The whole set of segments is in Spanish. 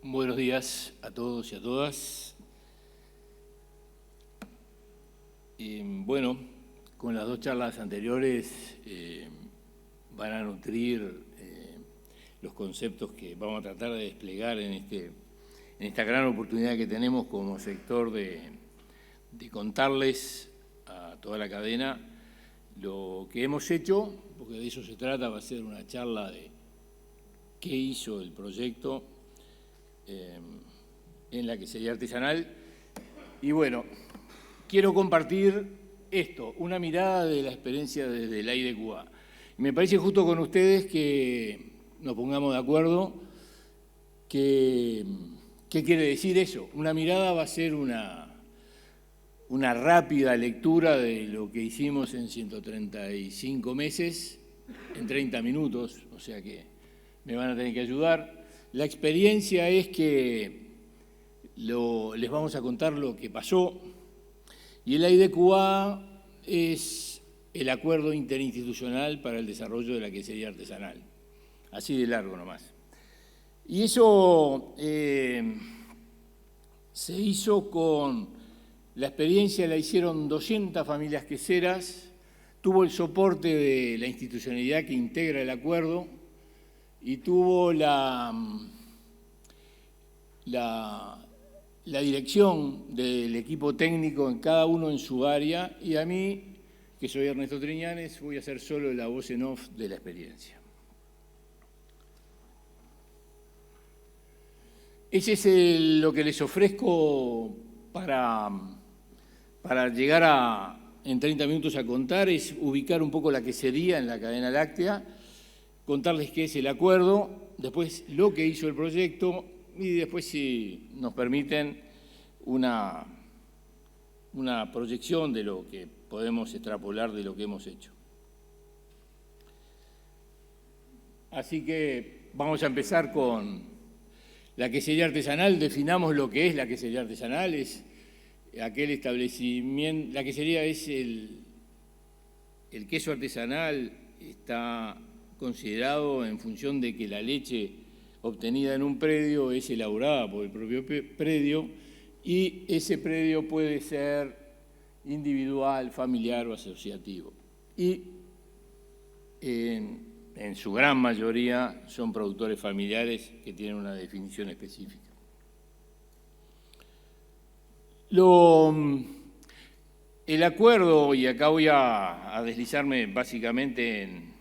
Buenos días a todos y a todas. Bueno, con las dos charlas anteriores van a nutrir los conceptos que vamos a tratar de desplegar en esta gran oportunidad que tenemos como sector de contarles a toda la cadena lo que hemos hecho, porque de eso se trata. Va a ser una charla de qué hizo el proyecto en la quesería artesanal. Y bueno, quiero compartir esto, una mirada de la experiencia desde el IDQA. Me parece justo con ustedes que nos pongamos de acuerdo qué quiere decir eso. Una mirada va a ser una rápida lectura de lo que hicimos en 135 meses, en 30 minutos, o sea que me van a tener que ayudar. La experiencia es que les vamos a contar lo que pasó, y el IDQA es el Acuerdo Interinstitucional para el Desarrollo de la Quesería Artesanal, así de largo nomás. Y eso se hizo con la experiencia, la hicieron 200 familias queseras, tuvo el soporte de la institucionalidad que integra el acuerdo y tuvo la dirección del equipo técnico en cada uno en su área, y a mí, que soy Ernesto Triñanes, voy a ser solo la voz en off de la experiencia. Ese es lo que les ofrezco para llegar en 30 minutos a contar, es ubicar un poco la quesería en la cadena láctea, contarles qué es el acuerdo, después lo que hizo el proyecto y después, si nos permiten, una proyección de lo que podemos extrapolar de lo que hemos hecho. Así que vamos a empezar con la quesería artesanal. Definamos lo que es la quesería artesanal. Es aquel establecimiento, la quesería es el queso artesanal, está considerado en función de que la leche obtenida en un predio es elaborada por el propio predio, y ese predio puede ser individual, familiar o asociativo. Y en su gran mayoría son productores familiares que tienen una definición específica. El acuerdo, y acá voy a deslizarme básicamente en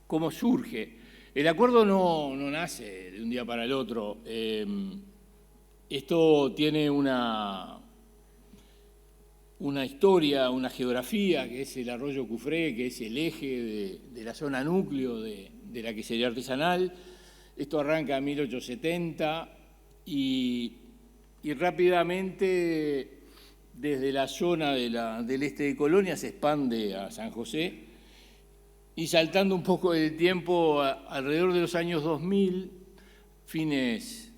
cómo surge. El acuerdo no nace de un día para el otro. Esto tiene una historia, una geografía, que es el arroyo Cufré, que es el eje de la zona núcleo de la quesería artesanal. Esto arranca en 1870 y rápidamente desde la zona del este de Colonia se expande a San José, y saltando un poco el tiempo, alrededor de los años 2000, fines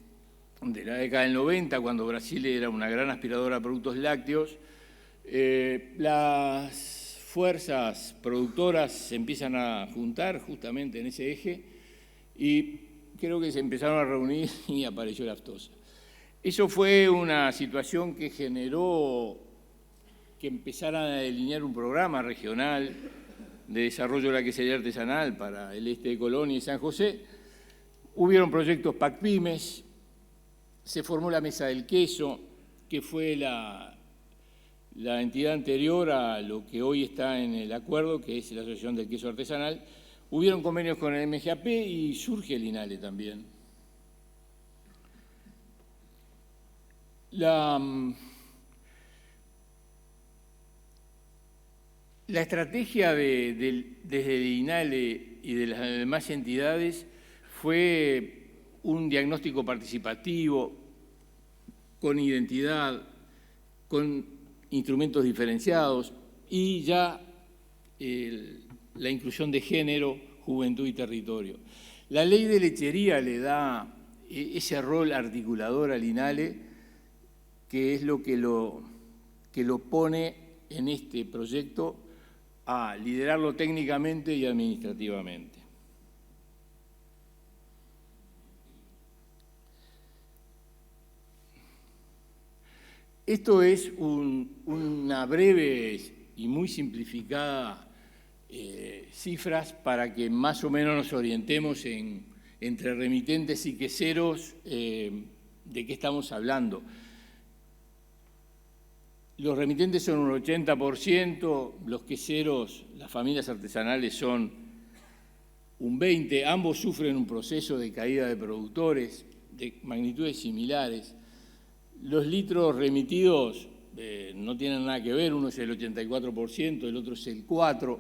de la década del 90, cuando Brasil era una gran aspiradora a productos lácteos, las fuerzas productoras se empiezan a juntar justamente en ese eje, y creo que se empezaron a reunir y apareció la aftosa. Eso fue una situación que generó que empezaran a delinear un programa regional de desarrollo de la quesería artesanal para el este de Colonia y San José. Hubieron proyectos PACPymes, se formó la Mesa del Queso, que fue la entidad anterior a lo que hoy está en el acuerdo, que es la Asociación del Queso Artesanal. Hubieron convenios con el MGAP y surge el INALE también. La estrategia desde el INALE y de las demás entidades fue un diagnóstico participativo, con identidad, con instrumentos diferenciados, y ya la inclusión de género, juventud y territorio. La ley de lechería le da ese rol articulador al INALE, que es lo que lo pone en este proyecto a liderarlo técnicamente y administrativamente. Esto es una breve y muy simplificada cifras para que más o menos nos orientemos entre remitentes y queseros de qué estamos hablando. Los remitentes son un 80%, los queseros, las familias artesanales son un 20%, ambos sufren un proceso de caída de productores de magnitudes similares. Los litros remitidos no tienen nada que ver, uno es el 84%, el otro es el 4%.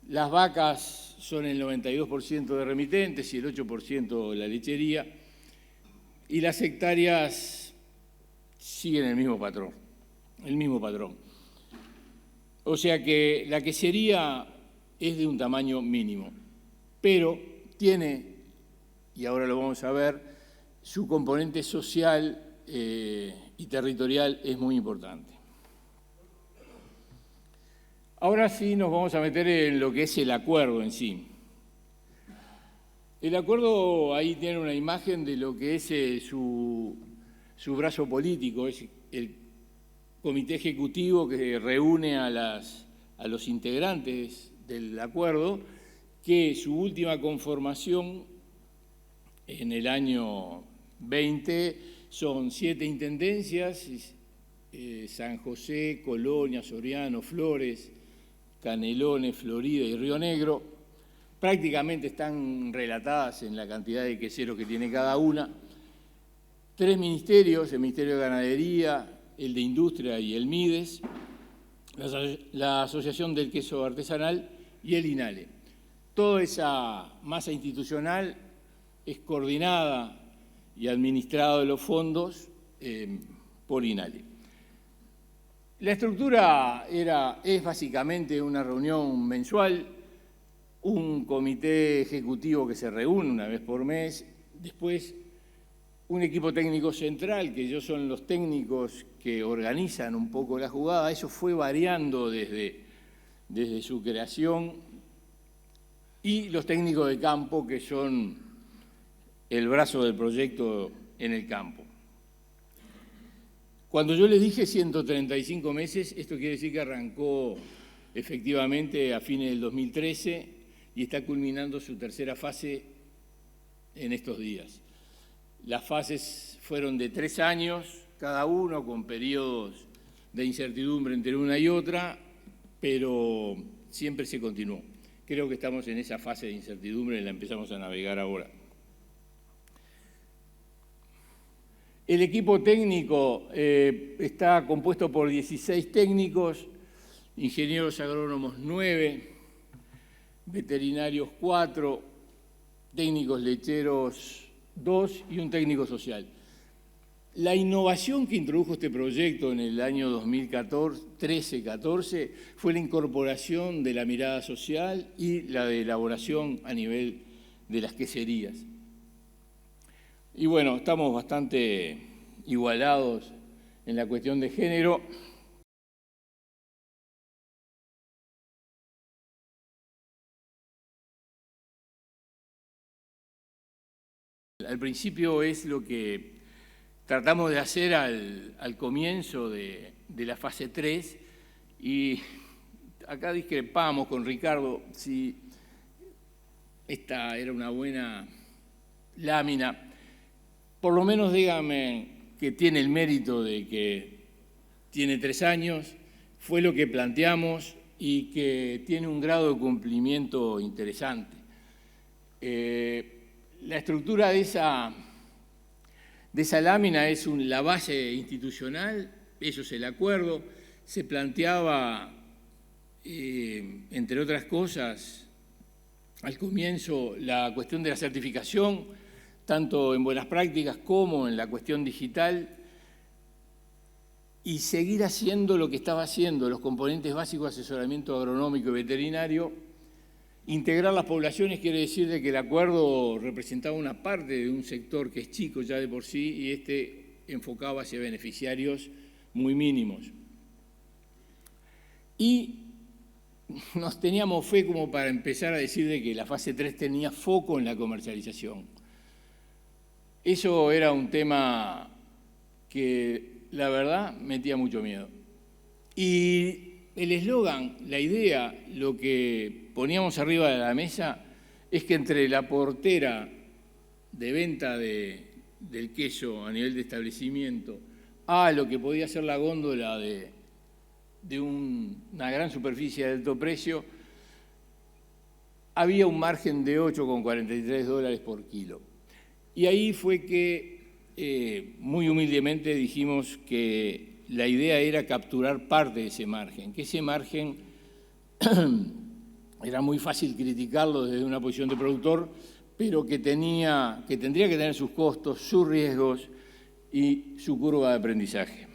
Las vacas son el 92% de remitentes y el 8% de la lechería. Y las hectáreas siguen el mismo patrón. O sea que la quesería es de un tamaño mínimo, pero tiene, y ahora lo vamos a ver, su componente social y territorial es muy importante. Ahora sí nos vamos a meter en lo que es el acuerdo en sí. El acuerdo ahí tiene una imagen de lo que es su brazo político, es el comité ejecutivo que reúne a los integrantes del acuerdo, que su última conformación en el año 20 son 7 intendencias, San José, Colonia, Soriano, Flores, Canelones, Florida y Río Negro. Prácticamente están relatadas en la cantidad de queseros que tiene cada una. 3 ministerios, el Ministerio de Ganadería, el de Industria y el MIDES, la Asociación del Queso Artesanal y el INALE. Toda esa masa institucional es coordinada y administrada de los fondos por INALE. La estructura es básicamente una reunión mensual, un comité ejecutivo que se reúne una vez por mes, después un equipo técnico central, que ellos son los técnicos que organizan un poco la jugada. Eso fue variando desde su creación, y los técnicos de campo, que son el brazo del proyecto en el campo. Cuando yo les dije 135 meses, esto quiere decir que arrancó efectivamente a fines del 2013 y está culminando su tercera fase en estos días. Las fases fueron de 3 años cada uno, con periodos de incertidumbre entre una y otra, pero siempre se continuó. Creo que estamos en esa fase de incertidumbre y la empezamos a navegar ahora. El equipo técnico está compuesto por 16 técnicos, ingenieros agrónomos 9, veterinarios 4, técnicos lecheros 2 y un técnico social. La innovación que introdujo este proyecto en el año 2013-14 fue la incorporación de la mirada social y la de elaboración a nivel de las queserías. Y bueno, estamos bastante igualados en la cuestión de género. Al principio es lo que tratamos de hacer al comienzo de la fase 3, y acá discrepamos con Ricardo si esta era una buena lámina. Por lo menos dígame que tiene el mérito de que tiene 3 años, fue lo que planteamos y que tiene un grado de cumplimiento interesante. La estructura de esa lámina es la base institucional, eso es el acuerdo. Se planteaba, entre otras cosas, al comienzo la cuestión de la certificación, tanto en buenas prácticas como en la cuestión digital, y seguir haciendo lo que estaba haciendo, los componentes básicos de asesoramiento agronómico y veterinario. Integrar las poblaciones quiere decir de que el acuerdo representaba una parte de un sector que es chico ya de por sí, y este enfocaba hacia beneficiarios muy mínimos. Y nos teníamos fe como para empezar a decir de que la fase 3 tenía foco en la comercialización. Eso era un tema que la verdad, metía mucho miedo. Y el eslogan, la idea, lo que poníamos arriba de la mesa, es que entre la portera de venta del queso a nivel de establecimiento a lo que podía ser la góndola de una gran superficie de alto precio, había un margen de $8,43 por kilo. Y ahí fue que, muy humildemente, dijimos que la idea era capturar parte de ese margen, que ese margen era muy fácil criticarlo desde una posición de productor, pero que tendría que tener sus costos, sus riesgos y su curva de aprendizaje.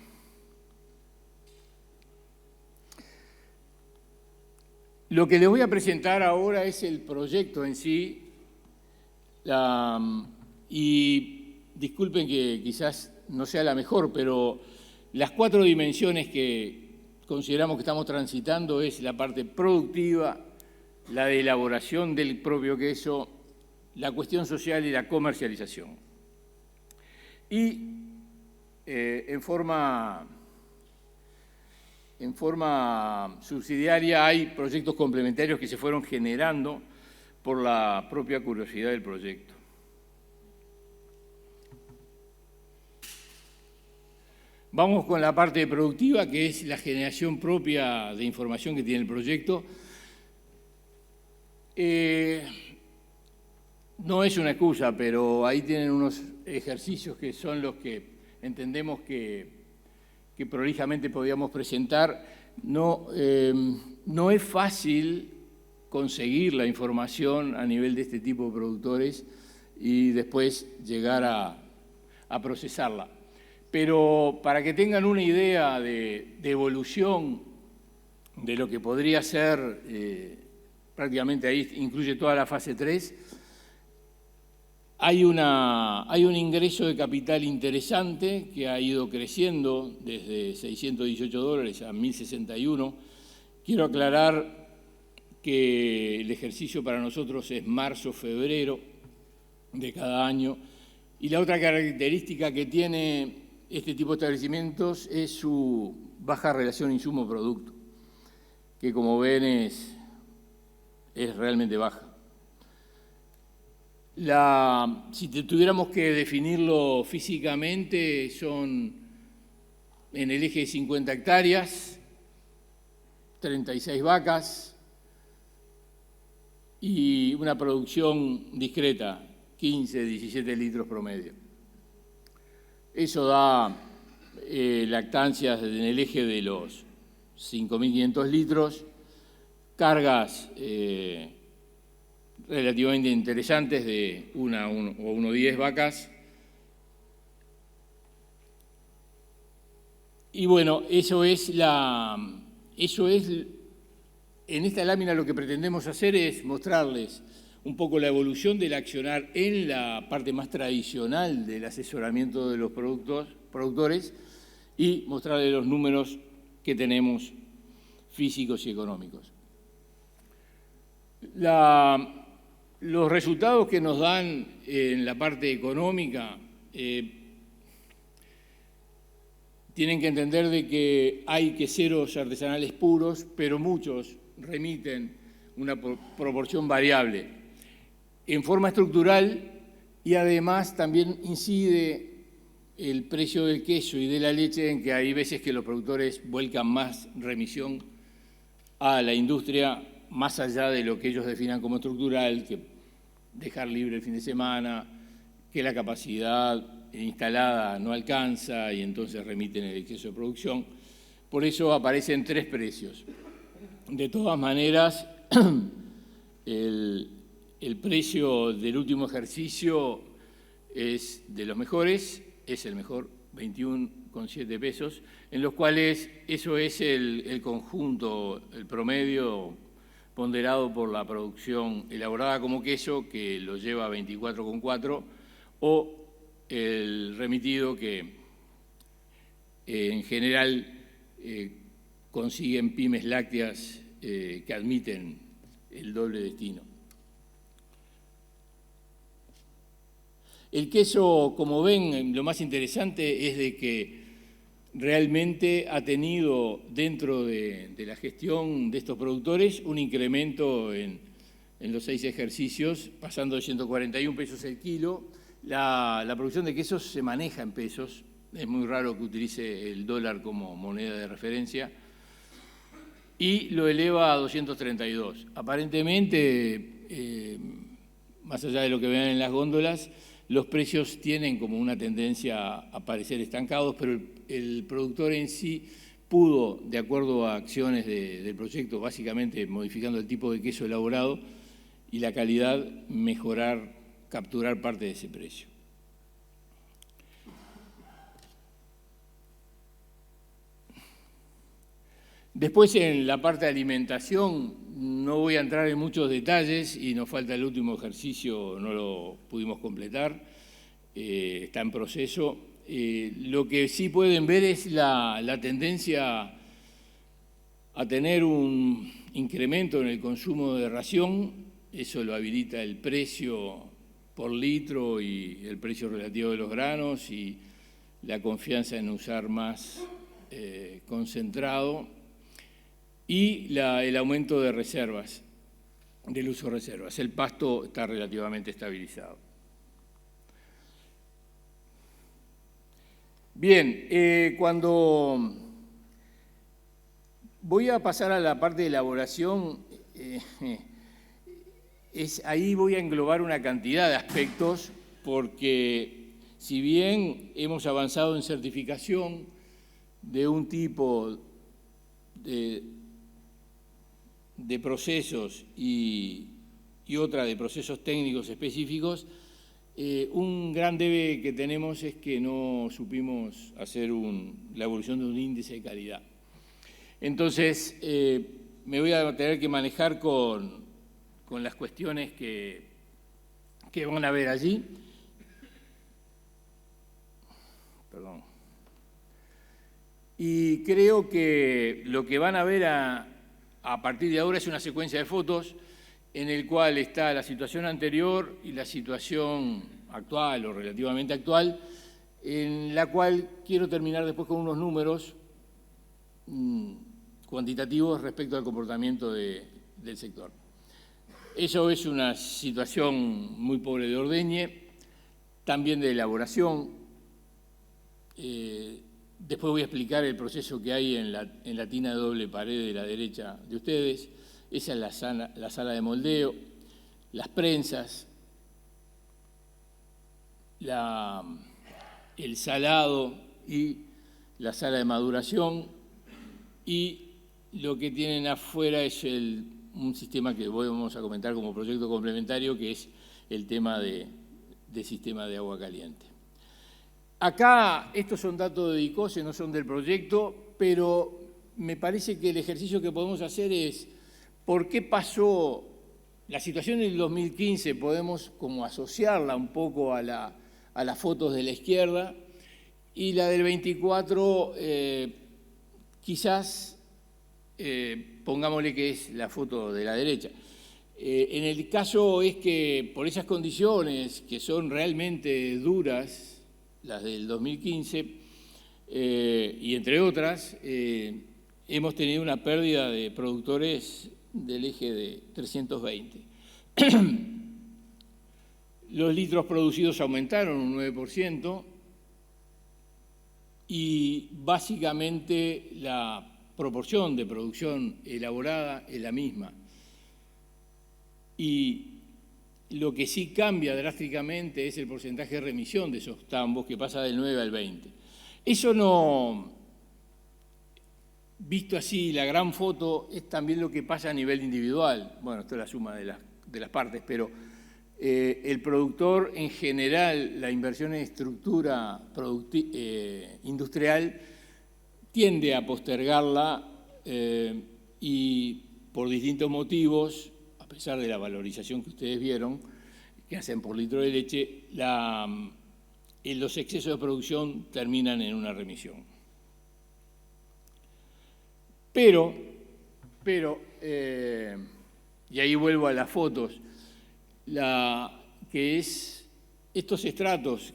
Lo que les voy a presentar ahora es el proyecto en sí, y disculpen que quizás no sea la mejor, pero las 4 dimensiones que consideramos que estamos transitando es la parte productiva, la de elaboración del propio queso, la cuestión social y la comercialización. Y en forma subsidiaria hay proyectos complementarios que se fueron generando por la propia curiosidad del proyecto. Vamos con la parte productiva, que es la generación propia de información que tiene el proyecto. No es una excusa, pero ahí tienen unos ejercicios que son los que entendemos que prolijamente podíamos presentar. No es fácil conseguir la información a nivel de este tipo de productores y después llegar a procesarla. Pero para que tengan una idea de evolución de lo que podría ser, prácticamente ahí incluye toda la fase 3, hay un ingreso de capital interesante que ha ido creciendo desde $618 a $1.061. Quiero aclarar que el ejercicio para nosotros es marzo-febrero de cada año. Y la otra característica que tiene este tipo de establecimientos es su baja relación insumo-producto, que como ven es realmente baja. Si tuviéramos que definirlo físicamente, son en el eje de 50 hectáreas, 36 vacas y una producción discreta, 15, 17 litros promedio. Eso da lactancias en el eje de los 5.500 litros, cargas relativamente interesantes de 1,10 vacas. Y bueno, eso es en esta lámina lo que pretendemos hacer es mostrarles un poco la evolución del accionar en la parte más tradicional del asesoramiento de los productores y mostrarles los números que tenemos físicos y económicos. Los resultados que nos dan en la parte económica tienen que entender de que hay queseros artesanales puros, pero muchos remiten una proporción variable en forma estructural, y además también incide el precio del queso y de la leche, en que hay veces que los productores vuelcan más remisión a la industria, más allá de lo que ellos definan como estructural, que dejar libre el fin de semana, que la capacidad instalada no alcanza y entonces remiten el exceso de producción. Por eso aparecen 3 precios. De todas maneras, el precio del último ejercicio es de los mejores, es el mejor, 21,7 pesos, en los cuales eso es el conjunto, el promedio ponderado por la producción elaborada como queso, que lo lleva a 24,4, o el remitido, que en general consiguen pymes lácteas que admiten el doble destino. El queso, como ven, lo más interesante es de que realmente ha tenido dentro de la gestión de estos productores un incremento en los 6 ejercicios, pasando de 141 pesos el kilo. La producción de quesos se maneja en pesos, es muy raro que utilice el dólar como moneda de referencia, y lo eleva a 232. Aparentemente, más allá de lo que vean en las góndolas, los precios tienen como una tendencia a parecer estancados, pero el productor en sí pudo, de acuerdo a acciones del proyecto, básicamente modificando el tipo de queso elaborado y la calidad, mejorar, capturar parte de ese precio. Después, en la parte de alimentación, no voy a entrar en muchos detalles y nos falta el último ejercicio, no lo pudimos completar, está en proceso. Lo que sí pueden ver es la tendencia a tener un incremento en el consumo de ración, eso lo habilita el precio por litro y el precio relativo de los granos y la confianza en usar más concentrado. Y el aumento de reservas, del uso de reservas. El pasto está relativamente estabilizado. Bien, cuando voy a pasar a la parte de elaboración, ahí voy a englobar una cantidad de aspectos, porque si bien hemos avanzado en certificación de un tipo de procesos y otra de procesos técnicos específicos, un gran debe que tenemos es que no supimos hacer la evolución de un índice de calidad. Entonces, me voy a tener que manejar con las cuestiones que van a ver allí. Perdón. Y creo que lo que van a ver a partir de ahora es una secuencia de fotos en el cual está la situación anterior y la situación actual o relativamente actual, en la cual quiero terminar después con unos números cuantitativos respecto al comportamiento del sector. Eso es una situación muy pobre de ordeñe, también de elaboración. Después voy a explicar el proceso que hay en la tina de doble pared de la derecha de ustedes. Esa es la sala de moldeo, las prensas, el salado y la sala de maduración. Y lo que tienen afuera es un sistema que vamos a comentar como proyecto complementario, que es el tema de sistema de agua caliente. Acá, estos son datos de ICOSE, no son del proyecto, pero me parece que el ejercicio que podemos hacer es por qué pasó la situación del 2015, podemos como asociarla un poco a las fotos de la izquierda, y la del 24 quizás pongámosle que es la foto de la derecha. En el caso es que por esas condiciones que son realmente duras, las del 2015, y entre otras, hemos tenido una pérdida de productores del eje de 320. Los litros producidos aumentaron un 9% y básicamente la proporción de producción elaborada es la misma. Y lo que sí cambia drásticamente es el porcentaje de remisión de esos tambos, que pasa del 9 al 20. Eso no, visto así, la gran foto es también lo que pasa a nivel individual. Bueno, esto es la suma de las partes, pero el productor en general, la inversión en estructura industrial tiende a postergarla y por distintos motivos, a pesar de la valorización que ustedes vieron, que hacen por litro de leche, los excesos de producción terminan en una remisión. Pero, y ahí vuelvo a las fotos, que es estos estratos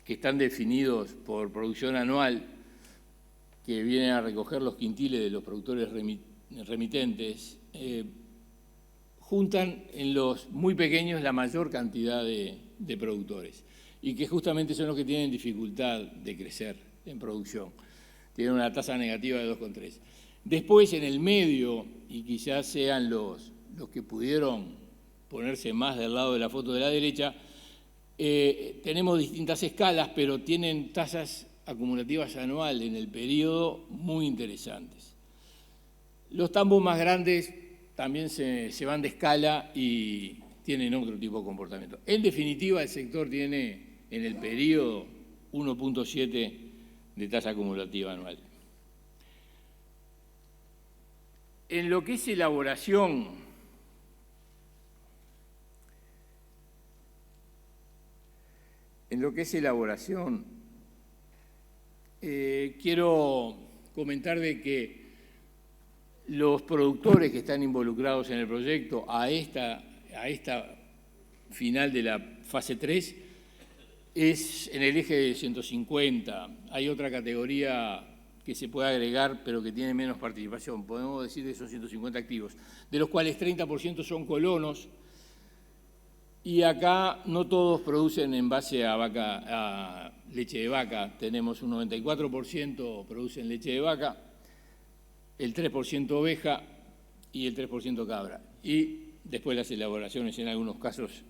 que están definidos por producción anual, que vienen a recoger los quintiles de los productores remitentes, juntan en los muy pequeños la mayor cantidad de productores y que justamente son los que tienen dificultad de crecer en producción. Tienen una tasa negativa de 2,3. Después, en el medio, y quizás sean los que pudieron ponerse más del lado de la foto de la derecha, tenemos distintas escalas, pero tienen tasas acumulativas anuales en el periodo muy interesantes. Los tambos más grandes también se van de escala y tienen otro tipo de comportamiento. En definitiva, el sector tiene en el periodo 1,7 de tasa acumulativa anual. En lo que es elaboración, quiero comentar de que los productores que están involucrados en el proyecto a esta final de la fase 3 es en el eje de 150. Hay otra categoría que se puede agregar, pero que tiene menos participación. Podemos decir que son 150 activos, de los cuales 30% son colonos, y acá no todos producen en base a leche de vaca. Tenemos un 94% producen leche de vaca, el 3% oveja y el 3% cabra. Y después las elaboraciones en algunos casos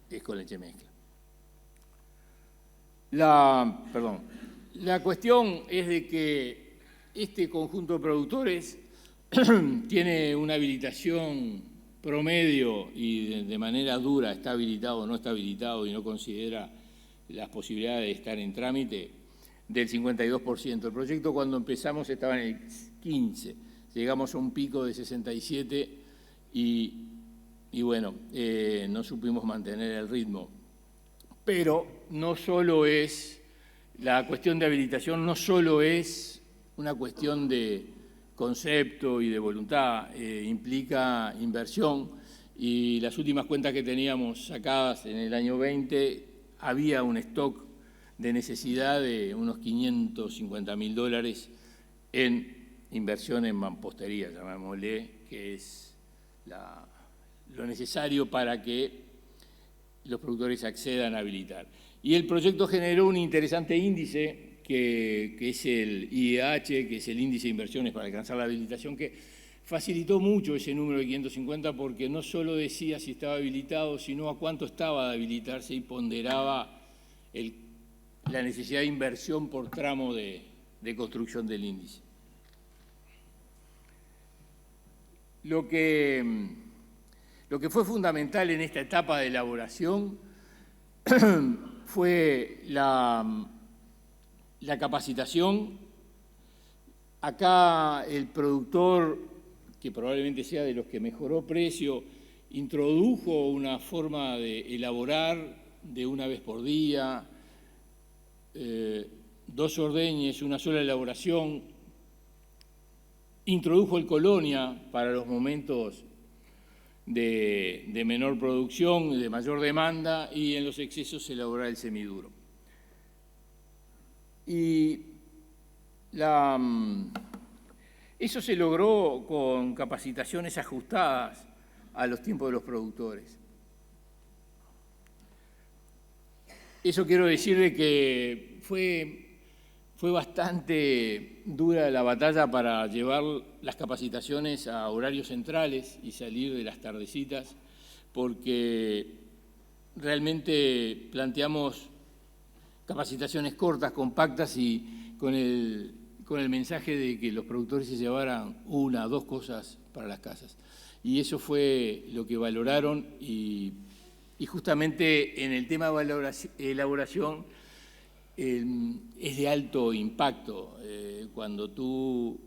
es con leche mezcla. La cuestión es de que este conjunto de productores tiene una habilitación promedio y de manera dura, está habilitado o no está habilitado y no considera las posibilidades de estar en trámite, del 52%. El proyecto cuando empezamos estaba en el 15%, llegamos a un pico de 67% y bueno, no supimos mantener el ritmo. Pero no solo es, la cuestión de habilitación no solo es una cuestión de concepto y de voluntad, implica inversión, y las últimas cuentas que teníamos sacadas en el año 20 había un stock de necesidad de unos $550.000 en inversión en mampostería, llamémosle, que es lo necesario para que los productores accedan a habilitar. Y el proyecto generó un interesante índice que es el IEH, que es el índice de inversiones para alcanzar la habilitación, que facilitó mucho ese número de 550 porque no solo decía si estaba habilitado, sino a cuánto estaba de habilitarse y ponderaba la necesidad de inversión por tramo de construcción del índice. Lo que fue fundamental en esta etapa de elaboración fue la capacitación. Acá el productor, que probablemente sea de los que mejoró precio, introdujo una forma de elaborar de una vez por día, 2 ordeñes, una sola elaboración. Introdujo el colonia para los momentos de menor producción, de mayor demanda, y en los excesos elaborar el semiduro. Y eso se logró con capacitaciones ajustadas a los tiempos de los productores. Eso quiero decirle que fue bastante dura la batalla para llevar las capacitaciones a horarios centrales y salir de las tardecitas, porque realmente planteamos capacitaciones cortas, compactas y con el mensaje de que los productores se llevaran 1 o 2 cosas para las casas. Y eso fue lo que valoraron y justamente en el tema de elaboración es de alto impacto. Cuando tú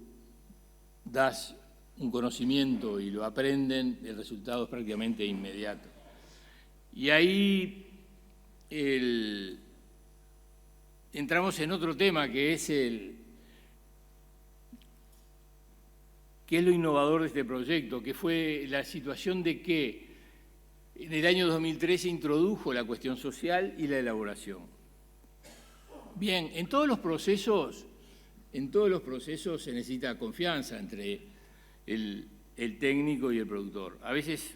das un conocimiento y lo aprenden, el resultado es prácticamente inmediato. Y ahí entramos en otro tema que es lo innovador de este proyecto, que fue la situación de que en el año 2013 se introdujo la cuestión social y la elaboración. Bien, en todos los procesos en todos los procesos se necesita confianza entre el técnico y el productor. A veces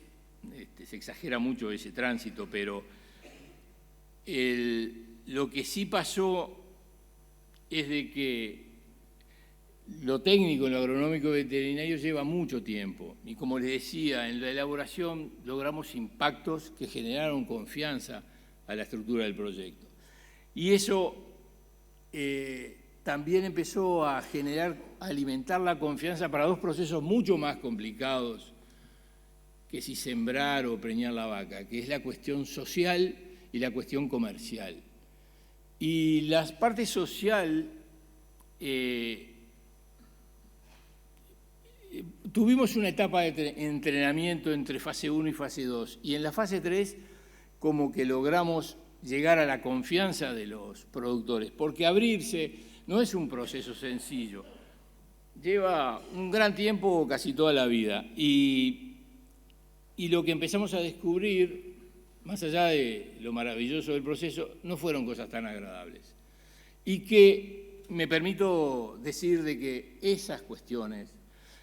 se exagera mucho ese tránsito, pero lo que sí pasó es de que lo técnico en lo agronómico veterinario lleva mucho tiempo. Y como les decía, en la elaboración logramos impactos que generaron confianza a la estructura del proyecto. Y eso también empezó a alimentar la confianza para dos procesos mucho más complicados que si sembrar o preñar la vaca, que es la cuestión social y la cuestión comercial. Y la parte social, tuvimos una etapa de entrenamiento entre fase 1 y fase 2, y en la fase 3 como que logramos llegar a la confianza de los productores, porque abrirse no es un proceso sencillo, lleva un gran tiempo, casi toda la vida, y lo que empezamos a descubrir, más allá de lo maravilloso del proceso, no fueron cosas tan agradables. Y que me permito decir de que esas cuestiones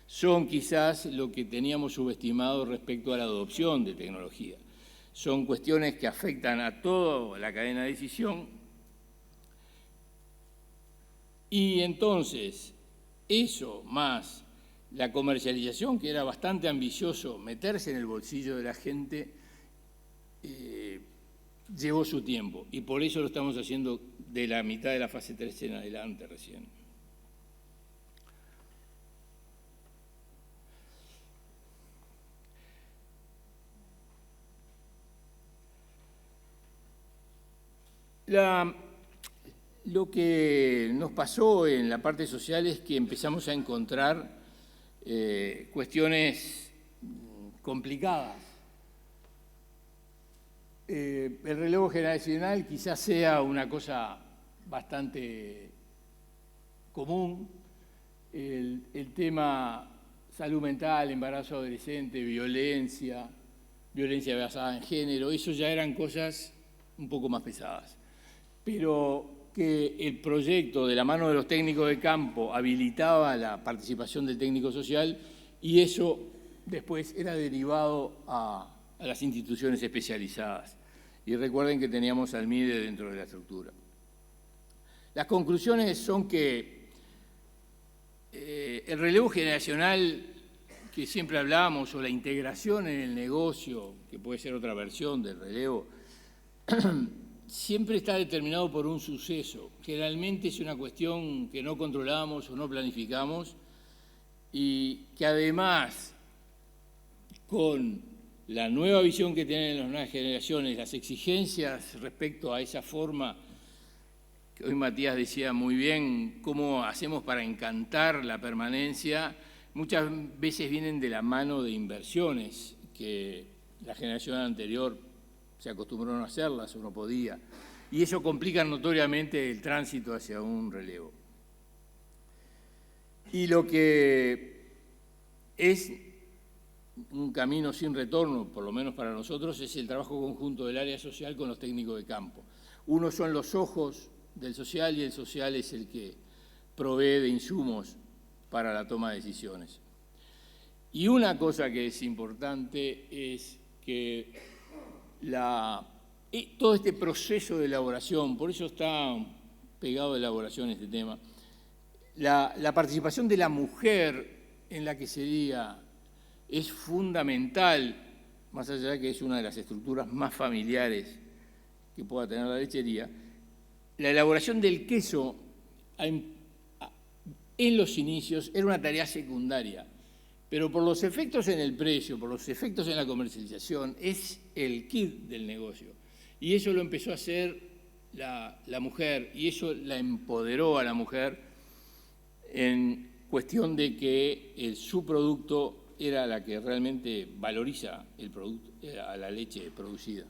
son quizás lo que teníamos subestimado respecto a la adopción de tecnología. Son cuestiones que afectan a toda la cadena de decisión. Y entonces, eso más la comercialización, que era bastante ambicioso, meterse en el bolsillo de la gente, llevó su tiempo. Y por eso lo estamos haciendo de la mitad de la fase 3 en adelante recién. Lo que nos pasó en la parte social es que empezamos a encontrar cuestiones complicadas. El relevo generacional quizás sea una cosa bastante común. El tema salud mental, embarazo adolescente, violencia basada en género, eso ya eran cosas un poco más pesadas. Pero que el proyecto de la mano de los técnicos de campo habilitaba la participación del técnico social y eso después era derivado a las instituciones especializadas. Y recuerden que teníamos al MIDE dentro de la estructura. Las conclusiones son que el relevo generacional que siempre hablamos o la integración en el negocio, que puede ser otra versión del relevo, siempre está determinado por un suceso. Generalmente es una cuestión que no controlamos o no planificamos y que además, con la nueva visión que tienen las nuevas generaciones, las exigencias respecto a esa forma, que hoy Matías decía muy bien, cómo hacemos para encantar la permanencia, muchas veces vienen de la mano de inversiones que la generación anterior se acostumbraron a hacerlas o no podía, y eso complica notoriamente el tránsito hacia un relevo. Y lo que es un camino sin retorno, por lo menos para nosotros, es el trabajo conjunto del área social con los técnicos de campo. Uno son los ojos del social y el social es el que provee de insumos para la toma de decisiones. Y una cosa que es importante es que todo este proceso de elaboración, por eso está pegado de elaboración este tema, la participación de la mujer en la quesería es fundamental, más allá de que es una de las estructuras más familiares que pueda tener la lechería. La elaboración del queso en los inicios era una tarea secundaria, pero por los efectos en el precio, por los efectos en la comercialización, es el kit del negocio. Y eso lo empezó a hacer la mujer, y eso la empoderó a la mujer en cuestión de que su producto era la que realmente valoriza el producto, a la leche producida.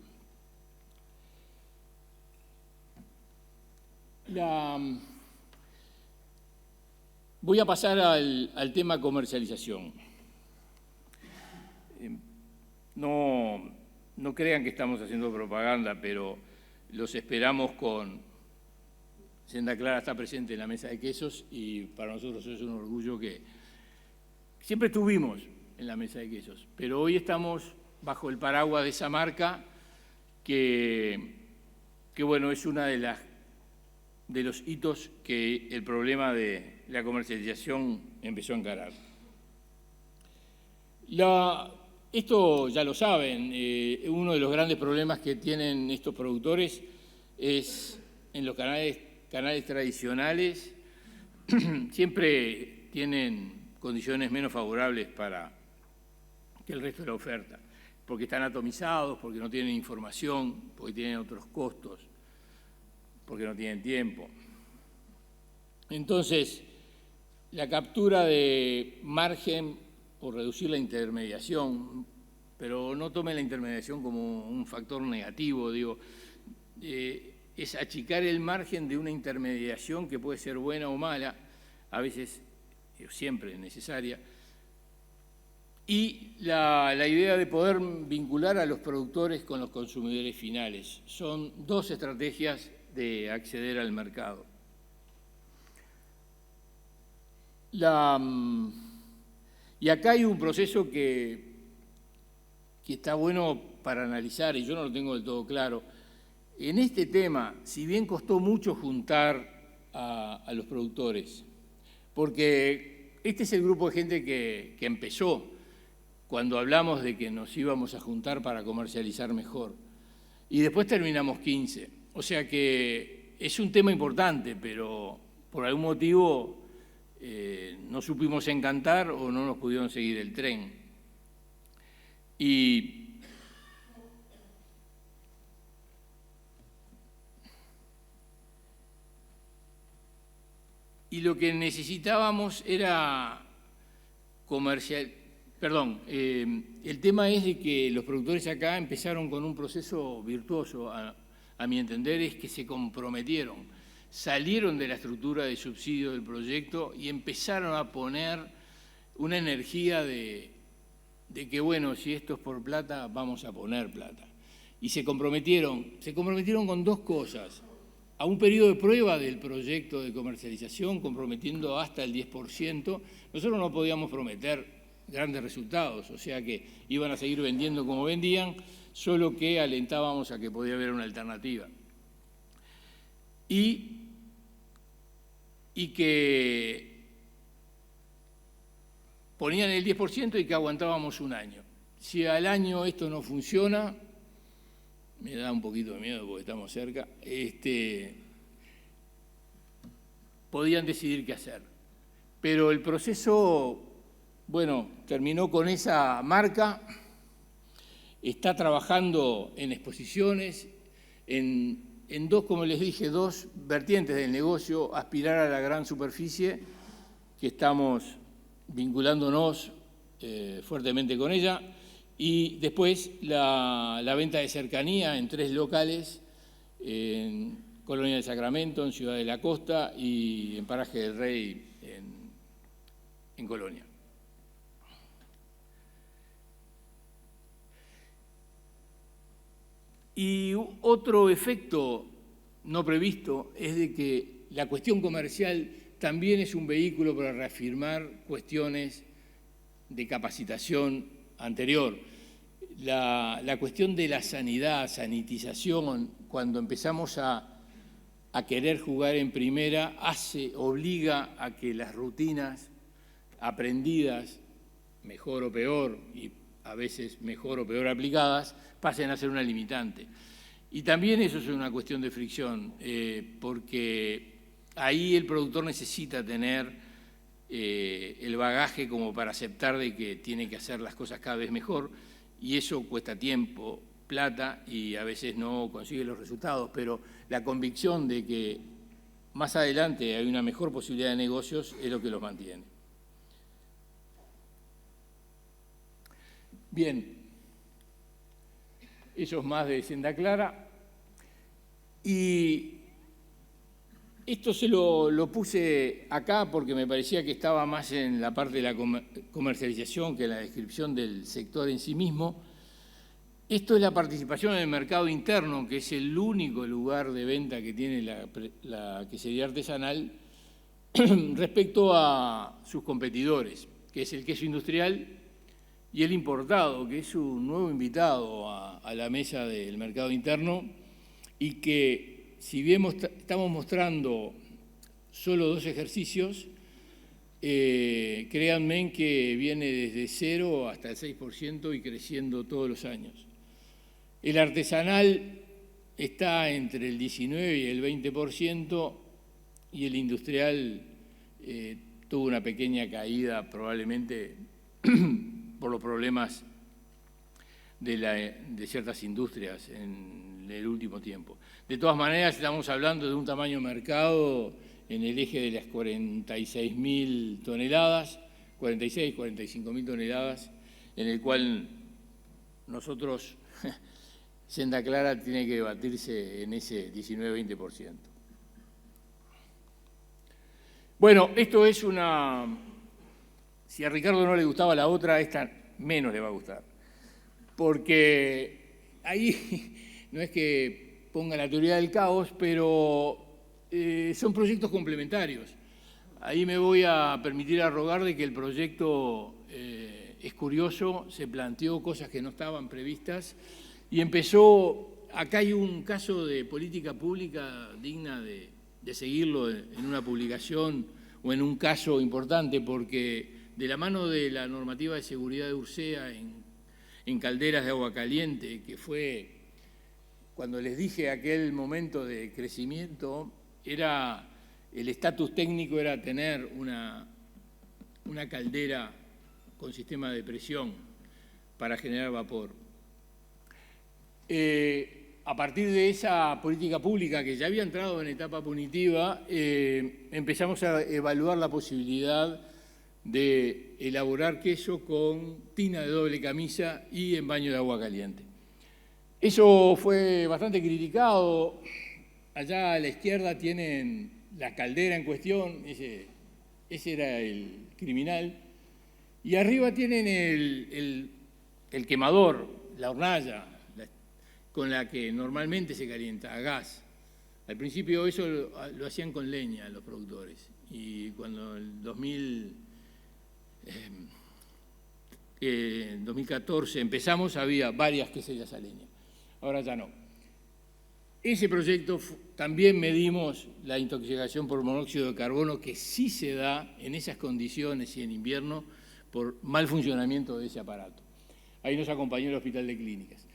Voy a pasar al tema comercialización. No crean que estamos haciendo propaganda, pero los esperamos con Senda Clara está presente en la mesa de quesos y para nosotros es un orgullo que siempre estuvimos en la mesa de quesos, pero hoy estamos bajo el paraguas de esa marca que bueno, es una de los hitos que el problema de la comercialización empezó a encarar. Esto ya lo saben, uno de los grandes problemas que tienen estos productores es en los canales tradicionales, siempre tienen condiciones menos favorables para que el resto de la oferta, porque están atomizados, porque no tienen información, porque tienen otros costos, porque no tienen tiempo. Entonces, la captura de margen o reducir la intermediación, pero no tomen la intermediación como un factor negativo, digo, es achicar el margen de una intermediación que puede ser buena o mala, a veces siempre necesaria, y la idea de poder vincular a los productores con los consumidores finales. Son dos estrategias de acceder al mercado. Y acá hay un proceso que está bueno para analizar, y yo no lo tengo del todo claro. En este tema, si bien costó mucho juntar a los productores, porque este es el grupo de gente que empezó cuando hablamos de que nos íbamos a juntar para comercializar mejor, y después terminamos 15. O sea que es un tema importante, pero por algún motivo no supimos encantar o no nos pudieron seguir el tren. Y lo que necesitábamos era el tema es de que los productores acá empezaron con un proceso virtuoso, a mi entender, es que se comprometieron, salieron de la estructura de subsidio del proyecto y empezaron a poner una energía de que, bueno, si esto es por plata, vamos a poner plata. Y se comprometieron con dos cosas: a un periodo de prueba del proyecto de comercialización, comprometiendo hasta el 10%. Nosotros no podíamos prometer grandes resultados, o sea que iban a seguir vendiendo como vendían, solo que alentábamos a que podía haber una alternativa. Y que ponían el 10% y que aguantábamos un año. Si al año esto no funciona, me da un poquito de miedo porque estamos cerca, podían decidir qué hacer. Pero el proceso, bueno, terminó con esa marca, está trabajando en exposiciones, en dos, como les dije, dos vertientes del negocio: aspirar a la gran superficie, que estamos vinculándonos fuertemente con ella, y después la venta de cercanía en 3 locales, en Colonia del Sacramento, en Ciudad de la Costa, y en Paraje del Rey, en Colonia. Y otro efecto no previsto es de que la cuestión comercial también es un vehículo para reafirmar cuestiones de capacitación anterior. La cuestión de la sanitización, cuando empezamos a querer jugar en primera, obliga a que las rutinas aprendidas, mejor o peor, y a veces mejor o peor aplicadas, pasen a ser una limitante. Y también eso es una cuestión de fricción, porque ahí el productor necesita tener el bagaje como para aceptar de que tiene que hacer las cosas cada vez mejor, y eso cuesta tiempo, plata, y a veces no consigue los resultados, pero la convicción de que más adelante hay una mejor posibilidad de negocios es lo que los mantiene. Bien, eso es más de Senda Clara. Y esto se lo puse acá porque me parecía que estaba más en la parte de la comercialización que en la descripción del sector en sí mismo. Esto es la participación en el mercado interno, que es el único lugar de venta que tiene la quesería artesanal respecto a sus competidores, que es el queso industrial y el importado, que es un nuevo invitado a la mesa del mercado interno y que, si bien estamos mostrando solo 2 ejercicios, créanme que viene desde 0 hasta el 6% y creciendo todos los años. El artesanal está entre el 19 y el 20% y el industrial tuvo una pequeña caída probablemente por los problemas de ciertas industrias en el último tiempo. De todas maneras, estamos hablando de un tamaño de mercado en el eje de las 46.000 toneladas, 46, 45.000 toneladas, en el cual nosotros, Senda Clara tiene que batirse en ese 19-20%. Bueno, esto es una... Si a Ricardo no le gustaba la otra, esta menos le va a gustar. Porque ahí no es que ponga la teoría del caos, pero son proyectos complementarios. Ahí me voy a permitir arrogar de que el proyecto es curioso, se planteó cosas que no estaban previstas y empezó, acá hay un caso de política pública digna de seguirlo en una publicación o en un caso importante, porque de la mano de la normativa de seguridad de Ursea en calderas de agua caliente, que fue, cuando les dije aquel momento de crecimiento, era el estatus técnico era tener una caldera con sistema de presión para generar vapor. A partir de esa política pública que ya había entrado en etapa punitiva, empezamos a evaluar la posibilidad de elaborar queso con tina de doble camisa y en baño de agua caliente. Eso fue bastante criticado. Allá a la izquierda tienen la caldera en cuestión, ese era el criminal, y arriba tienen el quemador, la hornalla, con la que normalmente se calienta, a gas. Al principio eso lo hacían con leña los productores, y cuando en 2014 empezamos había varias queserías a leña, ahora ya no. Ese proyecto también medimos la intoxicación por monóxido de carbono, que sí se da en esas condiciones y en invierno por mal funcionamiento de ese aparato. Ahí nos acompañó el Hospital de Clínicas.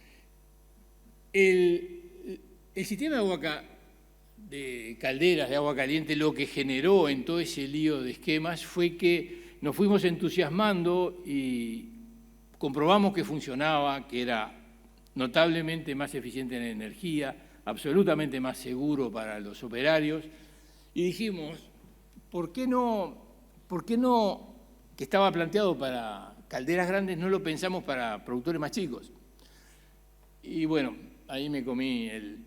El sistema de calderas de agua caliente lo que generó en todo ese lío de esquemas fue que nos fuimos entusiasmando y comprobamos que funcionaba, que era notablemente más eficiente en energía, absolutamente más seguro para los operarios, y dijimos, ¿por qué no, que estaba planteado para calderas grandes, no lo pensamos para productores más chicos? Y bueno, ahí me comí el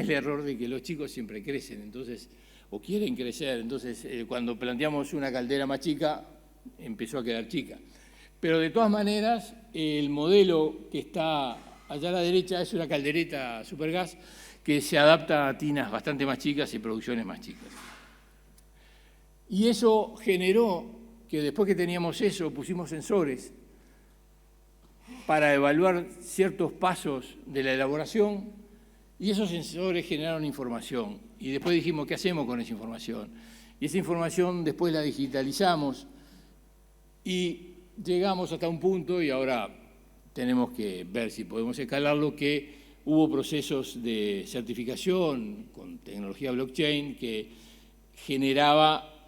error de que los chicos siempre crecen, entonces, o quieren crecer, entonces cuando planteamos una caldera más chica, empezó a quedar chica. Pero de todas maneras, el modelo que está allá a la derecha es una caldereta supergas que se adapta a tinas bastante más chicas y producciones más chicas. Y eso generó que después que teníamos eso, pusimos sensores para evaluar ciertos pasos de la elaboración y esos sensores generaron información. Y después dijimos, ¿qué hacemos con esa información? Y esa información después la digitalizamos y llegamos hasta un punto, y ahora tenemos que ver si podemos escalarlo, que hubo procesos de certificación con tecnología blockchain que generaba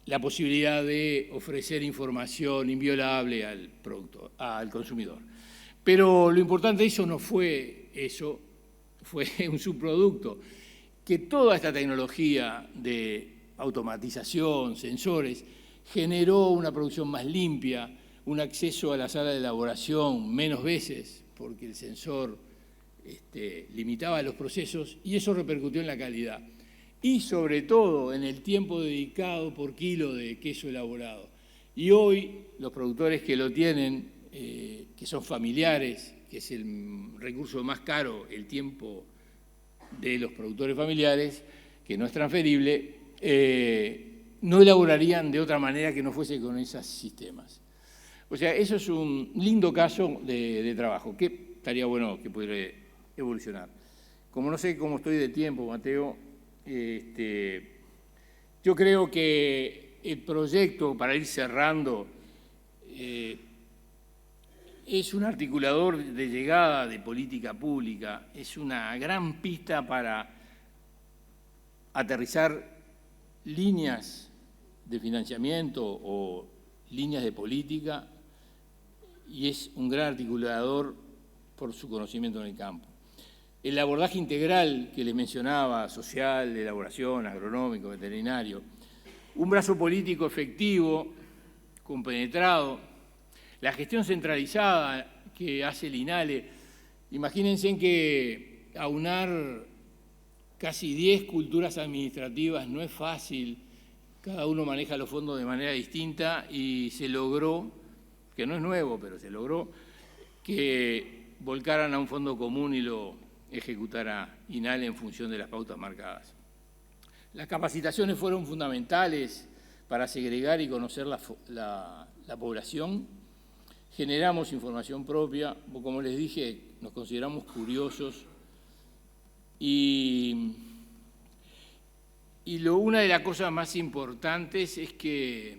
la posibilidad de ofrecer información inviolable al consumidor. Pero lo importante de eso no fue eso, fue un subproducto, que toda esta tecnología de automatización, sensores, generó una producción más limpia, un acceso a la sala de elaboración menos veces, porque el sensor limitaba los procesos, y eso repercutió en la calidad. Y sobre todo en el tiempo dedicado por kilo de queso elaborado. Y hoy los productores que lo tienen, que son familiares, que es el recurso más caro, el tiempo de los productores familiares, que no es transferible, no elaborarían de otra manera que no fuese con esos sistemas. O sea, eso es un lindo caso de trabajo, que estaría bueno que pudiera evolucionar. Como no sé cómo estoy de tiempo, Mateo, yo creo que el proyecto, para ir cerrando, es un articulador de llegada de política pública, es una gran pista para aterrizar líneas de financiamiento o líneas de política, y es un gran articulador por su conocimiento en el campo. El abordaje integral que les mencionaba, social, de elaboración, agronómico, veterinario, un brazo político efectivo, compenetrado, la gestión centralizada que hace el INALE. Imagínense en que aunar casi 10 culturas administrativas no es fácil, cada uno maneja los fondos de manera distinta y se logró, que no es nuevo, pero se logró que volcaran a un fondo común y lo ejecutara INALE en función de las pautas marcadas. Las capacitaciones fueron fundamentales para segregar y conocer la población. Generamos información propia, como les dije, nos consideramos curiosos y una de las cosas más importantes es que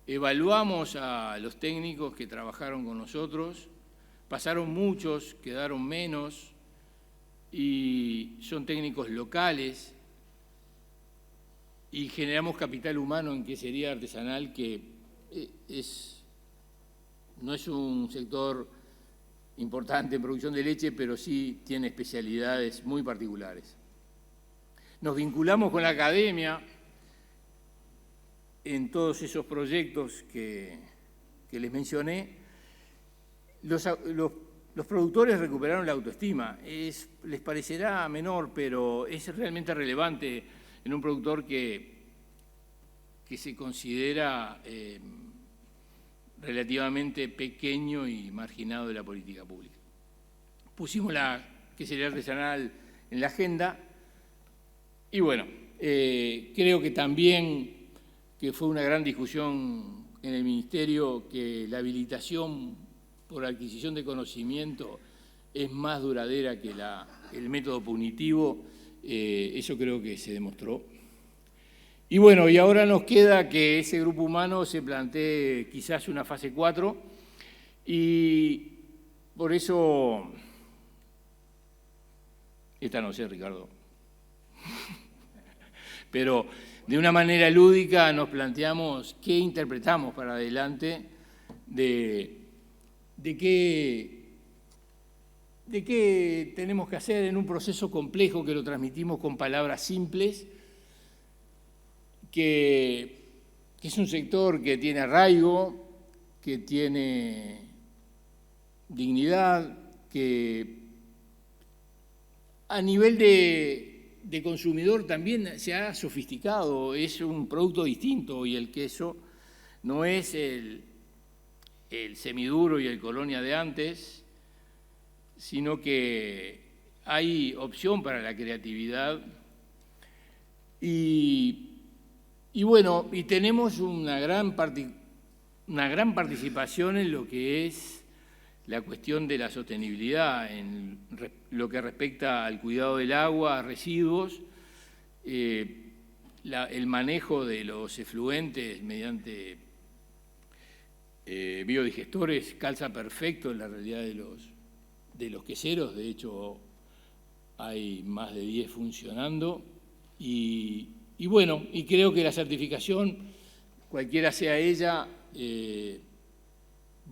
evaluamos a los técnicos que trabajaron con nosotros, pasaron muchos, quedaron menos y son técnicos locales, y generamos capital humano en quesería artesanal, que no es un sector importante en producción de leche, pero sí tiene especialidades muy particulares. Nos vinculamos con la academia en todos esos proyectos que les mencioné. Los productores recuperaron la autoestima. Les parecerá menor, pero es realmente relevante en un productor que se considera relativamente pequeño y marginado de la política pública. Pusimos la quesería artesanal en la agenda y bueno, creo que también que fue una gran discusión en el Ministerio que la habilitación por adquisición de conocimiento es más duradera que el método punitivo. Eso creo que se demostró. Y bueno, y ahora nos queda que ese grupo humano se plantee quizás una fase 4, y por eso, esta no sé, Ricardo, pero de una manera lúdica nos planteamos qué interpretamos para adelante, de qué tenemos que hacer en un proceso complejo que lo transmitimos con palabras simples, que es un sector que tiene arraigo, que tiene dignidad, que a nivel de consumidor también se ha sofisticado, es un producto distinto, y el queso no es el semiduro y el colonia de antes, sino que hay opción para la creatividad y bueno, y tenemos una gran participación en lo que es la cuestión de la sostenibilidad, en lo que respecta al cuidado del agua, residuos, el manejo de los efluentes mediante biodigestores calza perfecto en la realidad de los queseros. De hecho, hay más de 10 funcionando y bueno, y creo que la certificación, cualquiera sea ella,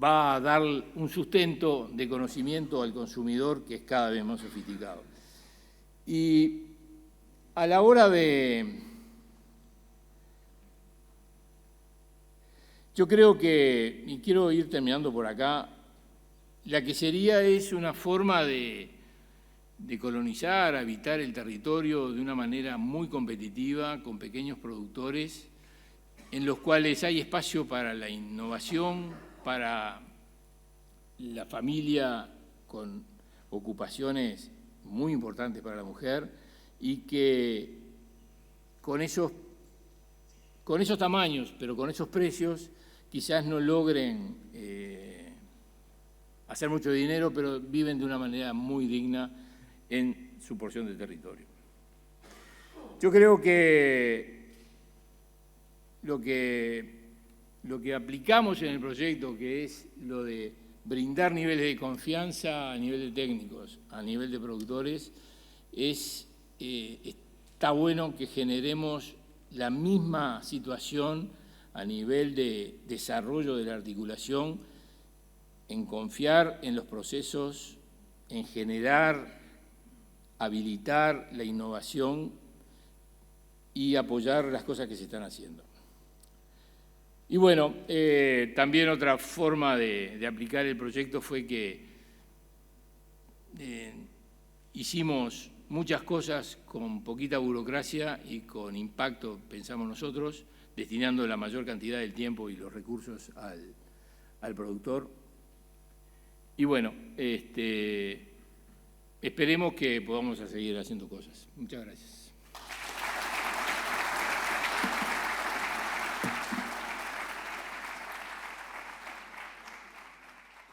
va a dar un sustento de conocimiento al consumidor que es cada vez más sofisticado. Y a la hora yo creo que, y quiero ir terminando por acá, la quesería es una forma de colonizar, habitar el territorio de una manera muy competitiva, con pequeños productores, en los cuales hay espacio para la innovación, para la familia con ocupaciones muy importantes para la mujer y que con esos tamaños, pero con esos precios, quizás no logren hacer mucho dinero, pero viven de una manera muy digna en su porción de territorio. Yo creo que lo que aplicamos en el proyecto, que es lo de brindar niveles de confianza a nivel de técnicos, a nivel de productores, está bueno que generemos la misma situación a nivel de desarrollo de la articulación, en confiar en los procesos, en generar, habilitar la innovación y apoyar las cosas que se están haciendo. Y bueno, también otra forma de aplicar el proyecto fue que hicimos muchas cosas con poquita burocracia y con impacto, pensamos nosotros, destinando la mayor cantidad del tiempo y los recursos al productor. Y bueno, esperemos que podamos seguir haciendo cosas. Muchas gracias.